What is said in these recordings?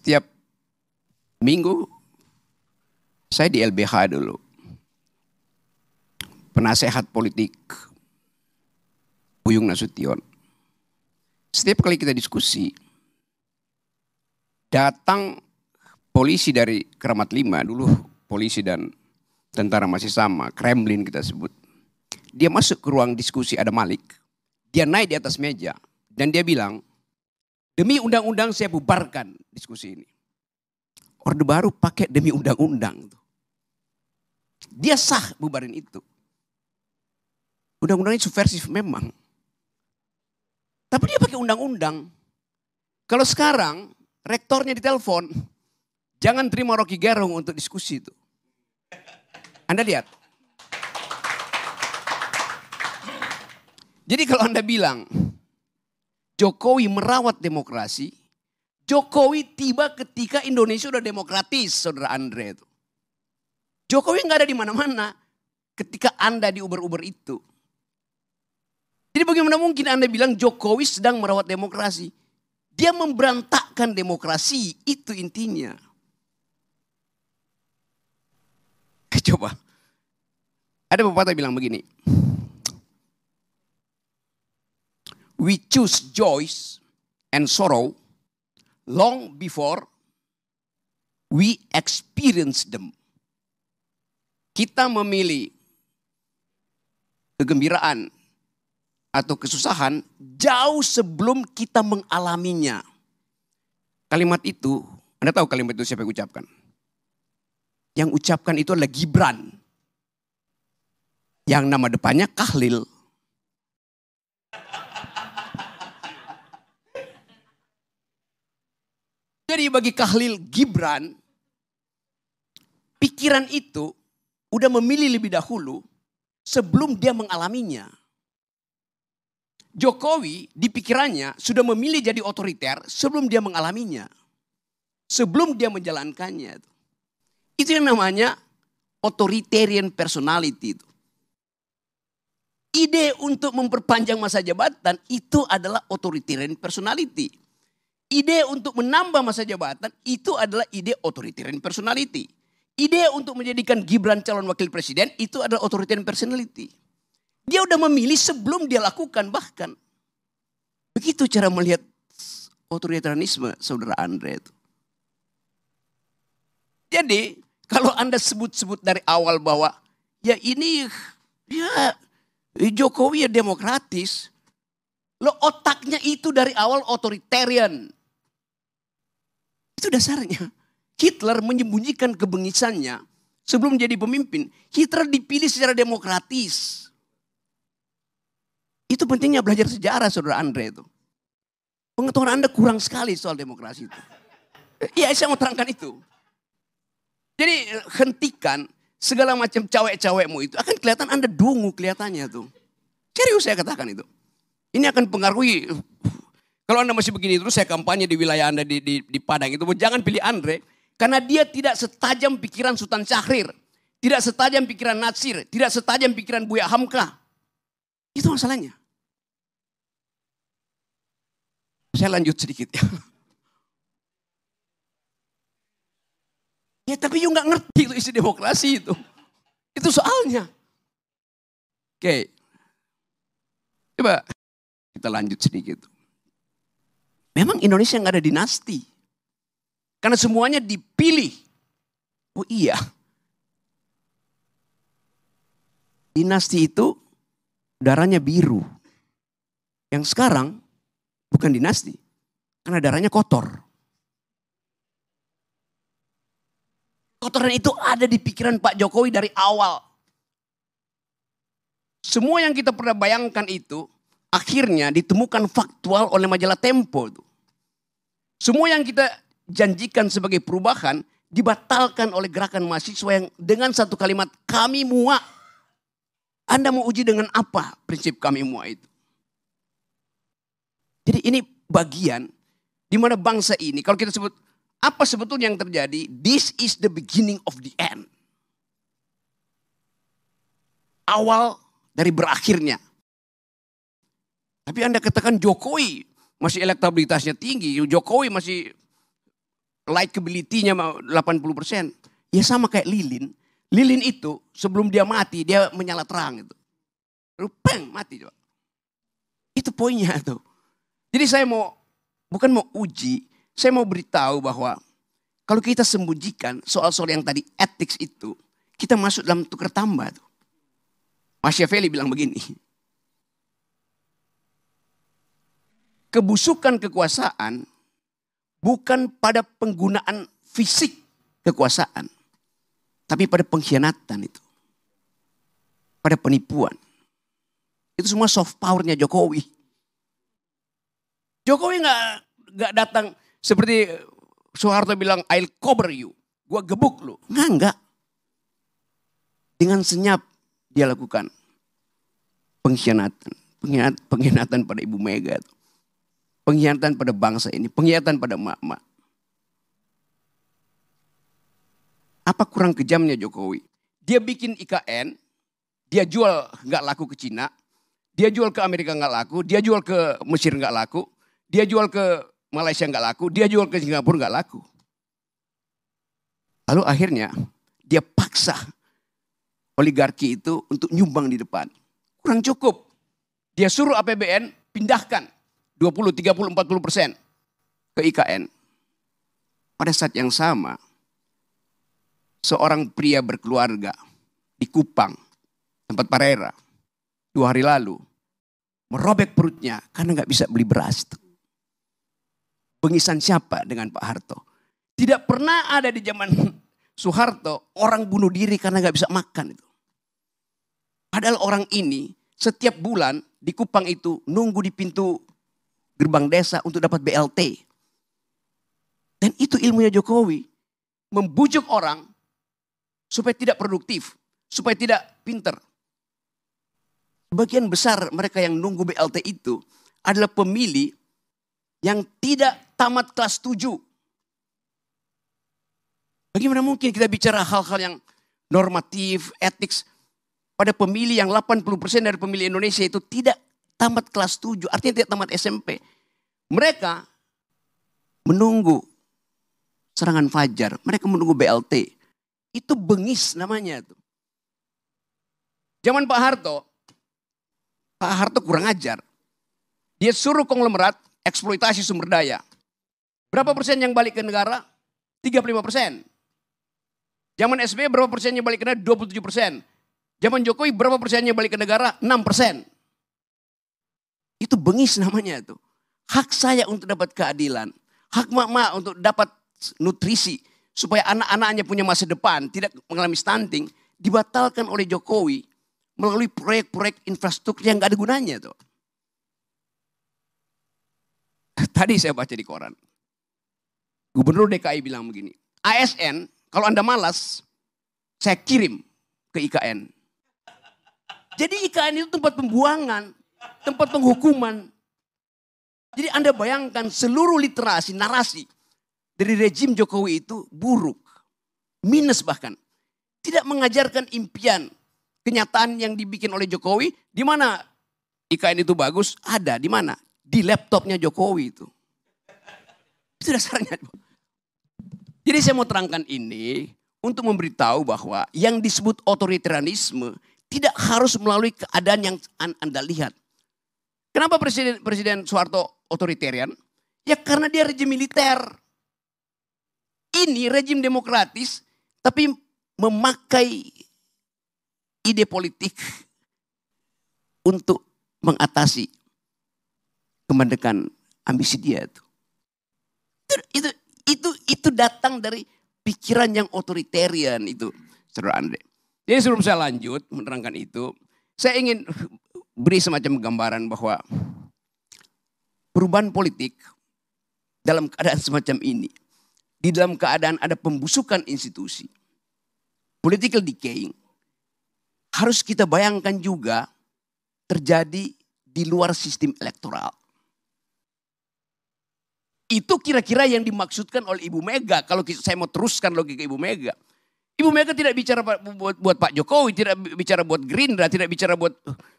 Setiap minggu saya di LBH dulu. Penasehat politik Buyung Nasution. Setiap kali kita diskusi, datang polisi dari Kramat 5, dulu polisi dan tentara masih sama, Kremlin kita sebut. Dia masuk ke ruang diskusi, ada Malik. Dia naik di atas meja dan dia bilang, demi undang-undang saya bubarkan diskusi ini. Orde Baru pakai demi undang-undang. Dia sah bubarin itu. Undang-undangnya subversif memang. Tapi dia pakai undang-undang. Kalau sekarang rektornya ditelepon, jangan terima Rocky Gerung untuk diskusi itu. Anda lihat. Jadi kalau Anda bilang Jokowi merawat demokrasi, Jokowi tiba ketika Indonesia udah demokratis, saudara Andre itu. Jokowi nggak ada di mana-mana ketika Anda di Uber-Uber itu. Jadi bagaimana mungkin Anda bilang Jokowi sedang merawat demokrasi? Dia memberantakkan demokrasi, itu intinya. Coba, ada pepatah bilang begini. We choose joy and sorrow long before we experience them. Kita memilih kegembiraan atau kesusahan jauh sebelum kita mengalaminya. Kalimat itu, Anda tahu kalimat itu siapa yang ucapkan? Yang ucapkan itu adalah Gibran. Yang nama depannya Kahlil. Jadi bagi Kahlil Gibran, pikiran itu udah memilih lebih dahulu sebelum dia mengalaminya. Jokowi di pikirannya sudah memilih jadi otoriter sebelum dia mengalaminya. Sebelum dia menjalankannya. Itu yang namanya authoritarian personality. Ide untuk memperpanjang masa jabatan itu adalah authoritarian personality. Ide untuk menambah masa jabatan itu adalah ide authoritarian personality. Ide untuk menjadikan Gibran calon wakil presiden itu adalah authoritarian personality. Dia udah memilih sebelum dia lakukan bahkan. Begitu cara melihat otoritarianisme saudara Andre itu. Jadi kalau Anda sebut-sebut dari awal bahwa ya ini ya Jokowi ya demokratis. Lo otaknya itu dari awal otoritarian. Itu dasarnya. Hitler menyembunyikan kebengisannya sebelum jadi pemimpin. Hitler dipilih secara demokratis. Itu pentingnya belajar sejarah saudara Andre itu. Pengetahuan Anda kurang sekali soal demokrasi itu. Iya saya mau terangkan itu. Jadi hentikan segala macam cawek-cawekmu itu. Akan kelihatan Anda dungu kelihatannya tuh. Serius saya katakan itu. Ini akan pengaruhi. Kalau Anda masih begini terus saya kampanye di wilayah Anda di Padang itu. Jangan pilih Andre. Karena dia tidak setajam pikiran Sultan Syahrir. Tidak setajam pikiran Natsir. Tidak setajam pikiran Buya Hamka. Itu masalahnya. Saya lanjut sedikit ya. Ya tapi you gak ngerti itu isi demokrasi itu. Itu soalnya. Oke. Coba kita lanjut sedikit. Memang Indonesia gak ada dinasti. Karena semuanya dipilih. Oh iya. Dinasti itu darahnya biru. Yang sekarang bukan dinasti. Karena darahnya kotor. Kotoran itu ada di pikiran Pak Jokowi dari awal. Semua yang kita pernah bayangkan itu akhirnya ditemukan faktual oleh majalah Tempo. Semua yang kita janjikan sebagai perubahan dibatalkan oleh gerakan mahasiswa yang dengan satu kalimat kami muak. Anda mau uji dengan apa prinsip kami muak itu? Jadi ini bagian di mana bangsa ini kalau kita sebut apa sebetulnya yang terjadi? This is the beginning of the end. Awal dari berakhirnya. Tapi Anda katakan Jokowi masih elektabilitasnya tinggi. Jokowi masih likability-nya 80%. Ya sama kayak lilin. Lilin itu sebelum dia mati, dia menyala terang itu. Lalu peng, mati coba. Itu poinnya tuh. Jadi saya bukan mau uji, saya mau beritahu bahwa kalau kita sembunyikan soal-soal yang tadi etik itu, kita masuk dalam tukar tambah tuh. Machiavelli bilang begini. Kebusukan kekuasaan bukan pada penggunaan fisik kekuasaan, tapi pada pengkhianatan itu. Pada penipuan. Itu semua soft powernya Jokowi. Jokowi nggak datang seperti Soeharto bilang, I'll cover you. Gua gebuk lu. Enggak. Dengan senyap dia lakukan pengkhianatan. Pengkhianatan pada Ibu Mega. Pengkhianatan pada bangsa ini. Pengkhianatan pada emak-emak. Apa kurang kejamnya Jokowi? Dia bikin IKN. Dia jual nggak laku ke Cina. Dia jual ke Amerika nggak laku. Dia jual ke Mesir nggak laku. Dia jual ke Malaysia nggak laku. Dia jual ke Singapura nggak laku. Lalu akhirnya dia paksa oligarki itu untuk nyumbang di depan. Kurang cukup. Dia suruh APBN pindahkan 20, 30, 40% ke IKN. Pada saat yang sama, seorang pria berkeluarga di Kupang, tempat Parera, 2 hari lalu, merobek perutnya karena nggak bisa beli beras. Pengisan siapa dengan Pak Harto? Tidak pernah ada di zaman Soeharto orang bunuh diri karena nggak bisa makan itu. Padahal orang ini setiap bulan di Kupang itu nunggu di pintu gerbang desa untuk dapat BLT. Dan itu ilmunya Jokowi. Membujuk orang supaya tidak produktif, supaya tidak pinter. Sebagian besar mereka yang nunggu BLT itu adalah pemilih yang tidak tamat kelas 7. Bagaimana mungkin kita bicara hal-hal yang normatif, etik pada pemilih yang 80% dari pemilih Indonesia itu tidak tamat kelas 7, artinya tidak tamat SMP. Mereka menunggu serangan fajar, mereka menunggu BLT. Itu bengis namanya tuh. Zaman Pak Harto kurang ajar. Dia suruh konglomerat eksploitasi sumber daya. Berapa persen yang balik ke negara? 35%. Zaman SBY berapa persennya balik ke negara? 27%. Zaman Jokowi berapa persennya balik ke negara? 6%. Itu bengis namanya tuh. Hak saya untuk dapat keadilan. Hak mak-mak untuk dapat nutrisi. Supaya anak-anaknya punya masa depan. Tidak mengalami stunting. Dibatalkan oleh Jokowi. Melalui proyek-proyek infrastruktur yang gak ada gunanya tuh. Tadi saya baca di koran. Gubernur DKI bilang begini. ASN, kalau Anda malas, saya kirim ke IKN. Jadi IKN itu tempat pembuangan, tempat penghukuman. Jadi Anda bayangkan seluruh literasi, narasi dari rejim Jokowi itu buruk. Minus bahkan. Tidak mengajarkan impian, kenyataan yang dibikin oleh Jokowi. Di mana IKN itu bagus? Ada, di mana? Di laptopnya Jokowi itu. Itu dasarnya. Jadi saya mau terangkan ini untuk memberitahu bahwa yang disebut otoritarianisme tidak harus melalui keadaan yang Anda lihat. Kenapa Presiden Soeharto otoritarian? Ya karena dia rejim militer. Ini rejim demokratis tapi memakai ide politik untuk mengatasi kemandekan ambisi dia itu. Itu datang dari pikiran yang otoritarian itu, Saudara Andre. Jadi sebelum saya lanjut menerangkan itu, saya ingin beri semacam gambaran bahwa perubahan politik dalam keadaan semacam ini, di dalam keadaan ada pembusukan institusi, political decaying, harus kita bayangkan juga terjadi di luar sistem elektoral. Itu kira-kira yang dimaksudkan oleh Ibu Mega. Kalau saya mau teruskan logika Ibu Mega. Ibu Mega tidak bicara buat Pak Jokowi, tidak bicara buat Gerindra, tidak bicara buat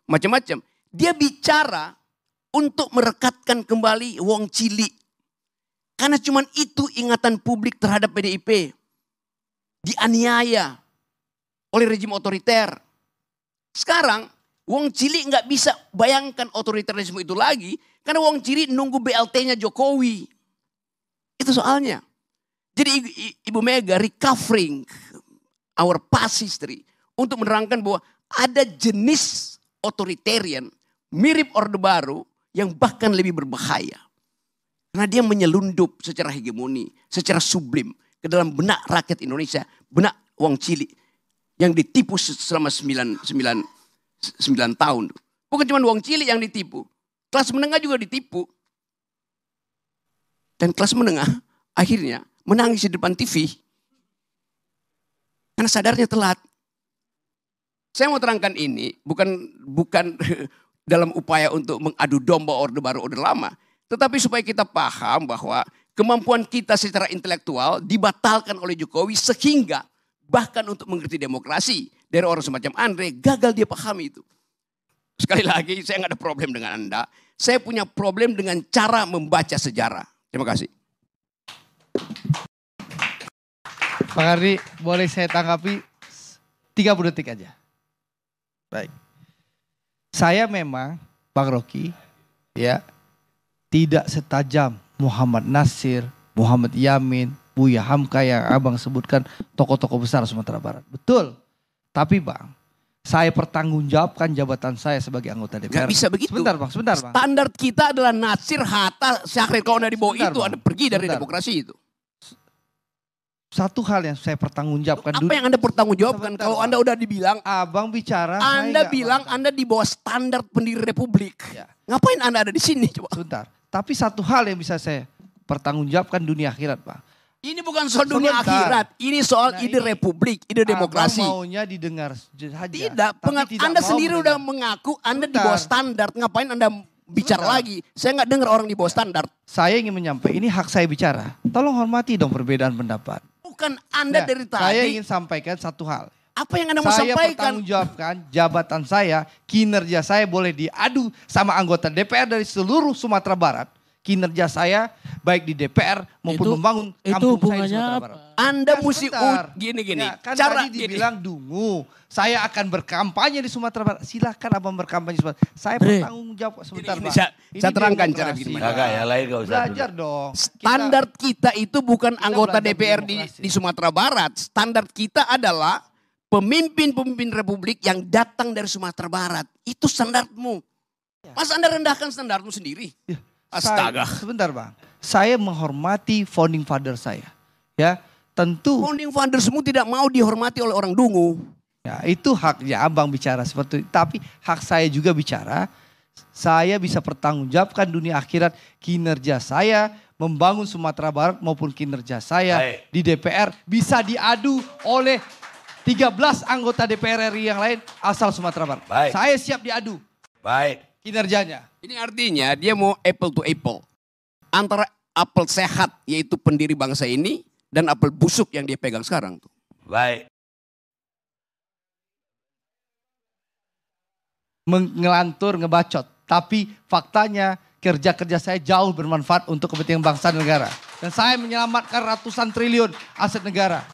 macam-macam. Dia bicara untuk merekatkan kembali wong cilik. Karena cuman itu ingatan publik terhadap PDIP. Dianiaya oleh rejim otoriter. Sekarang wong cilik nggak bisa bayangkan otoriterisme itu lagi. Karena wong cilik nunggu BLT-nya Jokowi. Itu soalnya. Jadi Ibu Mega recovering our past history. Untuk menerangkan bahwa ada jenis otoritarian mirip Orde Baru yang bahkan lebih berbahaya. Karena dia menyelundup secara hegemoni, secara sublim ke dalam benak rakyat Indonesia, benak wong cilik yang ditipu selama 9 tahun. Bukan cuma wong cilik yang ditipu, kelas menengah juga ditipu. Dan kelas menengah akhirnya menangis di depan TV karena sadarnya telat. Saya mau terangkan ini bukan dalam upaya untuk mengadu domba Orde Baru, Orde Lama. Tetapi supaya kita paham bahwa kemampuan kita secara intelektual dibatalkan oleh Jokowi sehingga bahkan untuk mengerti demokrasi dari orang semacam Andre gagal dia pahami itu. Sekali lagi saya nggak ada problem dengan Anda. Saya punya problem dengan cara membaca sejarah. Terima kasih. Pak Ardi, boleh saya tanggapi 30 detik aja. Baik. Saya memang Bang Rocky ya tidak setajam Muhammad Nasir, Muhammad Yamin, Buya Hamka yang abang sebutkan tokoh-tokoh besar Sumatera Barat. Betul. Tapi Bang, saya pertanggungjawabkan jabatan saya sebagai anggota DPR. Gak bisa begitu. Sebentar Bang. Standar kita adalah Nasir, Hatta, Syahrir. Kalau Anda di bawah itu, Bang. Anda pergi dari demokrasi itu. Satu hal yang saya pertanggungjawabkan. Apa yang Anda pertanggungjawabkan? Sebentar, Kalau Bang. Anda udah dibilang, Abang bicara. Anda bilang bantah. Anda di bawah standar pendiri republik. Ya. Ngapain Anda ada di sini coba? Sebentar. Tapi satu hal yang bisa saya pertanggungjawabkan dunia akhirat Pak. Ini bukan soal dunia Sebentar. akhirat. Ini soal Nah, ide ini republik, ide demokrasi. Abang maunya didengar saja. Tidak, tapi tidak Anda mau sendiri mendengar. udah mengaku Anda di Sebentar. bawah standar. Ngapain Anda bicara Sebentar. lagi? Saya nggak dengar orang di bawah standar. Saya ingin menyampaikan, ini hak saya bicara. Tolong hormati dong perbedaan pendapat. Bukan Anda Nah, dari saya tadi. ingin sampaikan satu hal. Apa yang Anda mau Saya sampaikan? pertanggungjawabkan jabatan saya, kinerja saya boleh diadu sama anggota DPR dari seluruh Sumatera Barat. Kinerja saya baik di DPR maupun membangun kampung saya di Sumatera Barat. Anda Ya, mesti sebentar. gini. Ya, kan Cara tadi dibilang dungu. Saya akan berkampanye di Sumatera Barat. Silahkan abang berkampanye di Sumatera. Saya bertanggung jawab sebentar Ini Bang. saya terangkan cara demokrasi, bikin Bang. mereka. Kakak yang lain gak usah. Belajar dong. Standar kita itu bukan anggota belajar DPR berdemokrasi. di Sumatera Barat. Standar kita adalah pemimpin-pemimpin republik yang datang dari Sumatera Barat. Itu standarmu. Masa Anda rendahkan standarmu sendiri? Ya, Astaga. Sebentar Bang. Saya menghormati founding father saya. Ya, tentu. Founding fathersmu tidak mau dihormati oleh orang dungu. Ya, itu haknya abang bicara seperti itu. Tapi hak saya juga bicara. Saya bisa pertanggungjawabkan dunia akhirat kinerja saya membangun Sumatera Barat maupun kinerja saya Baik. di DPR bisa diadu oleh 13 anggota DPR RI yang lain asal Sumatera Barat. Baik. Saya siap diadu Baik. kinerjanya. Ini artinya dia mau apple to apple. Antara apel sehat yaitu pendiri bangsa ini dan apel busuk yang dia pegang sekarang. Baik. Ngelantur, ngebacot. Tapi faktanya kerja-kerja saya jauh bermanfaat untuk kepentingan bangsa dan negara. Dan saya menyelamatkan ratusan triliun aset negara.